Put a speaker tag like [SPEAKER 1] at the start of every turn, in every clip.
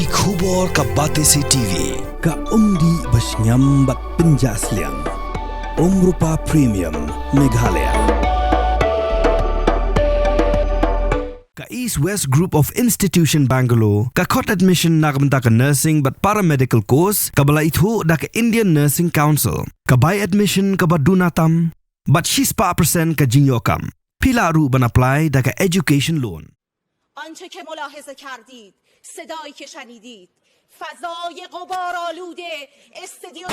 [SPEAKER 1] Ki Khubor ka Batesi TV.
[SPEAKER 2] Ka umdi basnyam bak penjasliang. Rupa Premium Meghalaya. Ka East West Group of Institution Bangalore, ka khot admission nakabenta ka nursing but paramedical course, ka bala ithu da ka Indian Nursing Council, ka buy admission ka badunatam, but she's pa percent ka jinyokam. Pila ru ban apply da ka education loan.
[SPEAKER 3] آنچه که ملاحظه کردید، صدایی که شنیدید، فضای غبارآلوده استدیو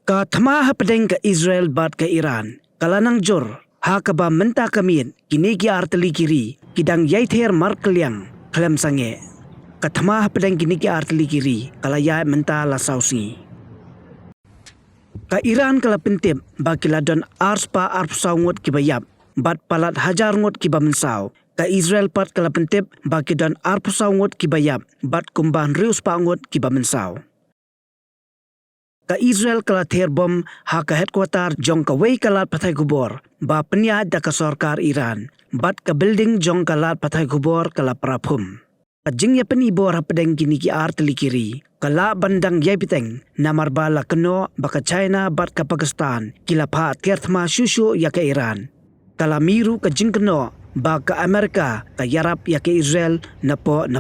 [SPEAKER 4] Ka Thma hapdeng ka Israel bat ka Iran, kala Nangjur, ha ka ba menta kamin, kini ki arteli kiri, kidang yai Ther markeliang, klem sange. Ka Thma hapdeng kini ki arteli kiri, kala yai menta la sausi. Ka Iran kala pentip, ba kila don ars pa arpsau ngot ki bayap, bat palat hajar ngot ki ba mensau. Ka Israel pat kala pentip, ba ki don arpsau ngot ki bayap, bat kumban rius pa ngot ki ba mensau. Ka Israel kala Ther bom ha ka headquarter jong ka wei kalat Pathai Khubor ba penya da ka sarkar Iran bat ka building jong kalat Pathai Khubor kala prapum ka jingya pani bor ha pedeng kini ki arteli kiri kala bandang yai piteng namar bala keno ba ka China bat ka Pakistan kila pha Thma shushu ya ka Iran kala miru ka jingkeno ba ka Amerika ka Yarap ya ka Israel napo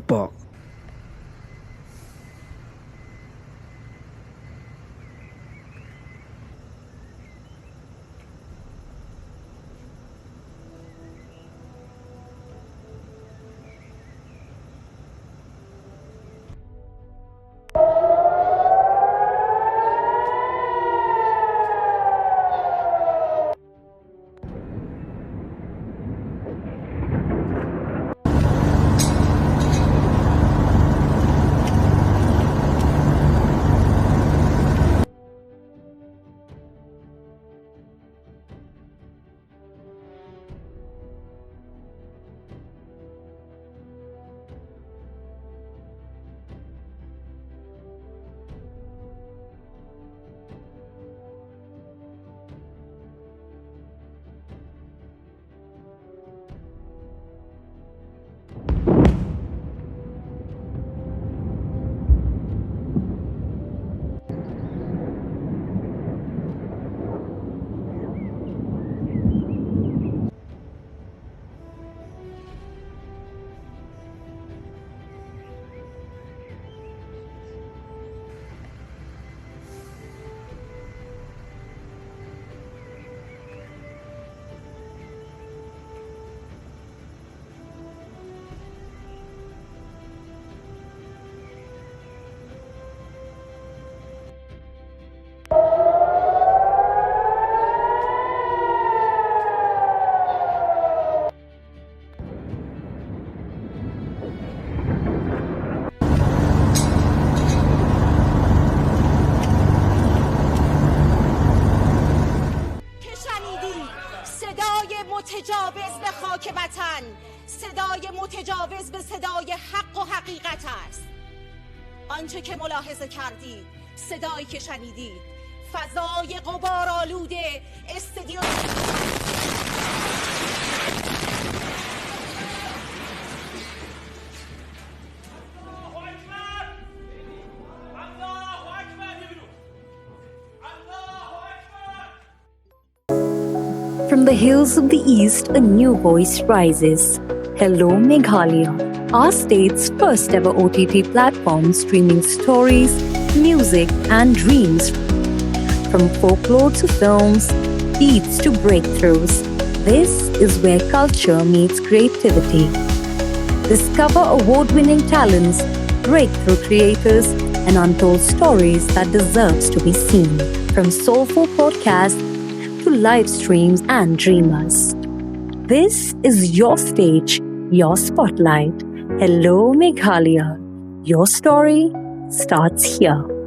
[SPEAKER 3] متجاوز به خاک وطن، صدای متجاوز به صدای حق و حقیقت است. آنچه که ملاحظه کردید، صدایی که شنیدید، فضای غبارآلوده استدیو
[SPEAKER 5] From the hills of the east, a new voice rises. Hello Meghalaya, our state's first ever OTT platform streaming stories, music and dreams. From folklore to films, beats to breakthroughs, this is where culture meets creativity. Discover award-winning talents, breakthrough creators, and untold stories that deserves to be seen. From soulful podcasts to live streams and dreamers. This is your stage, your spotlight. Hello Meghalaya. Your story starts here.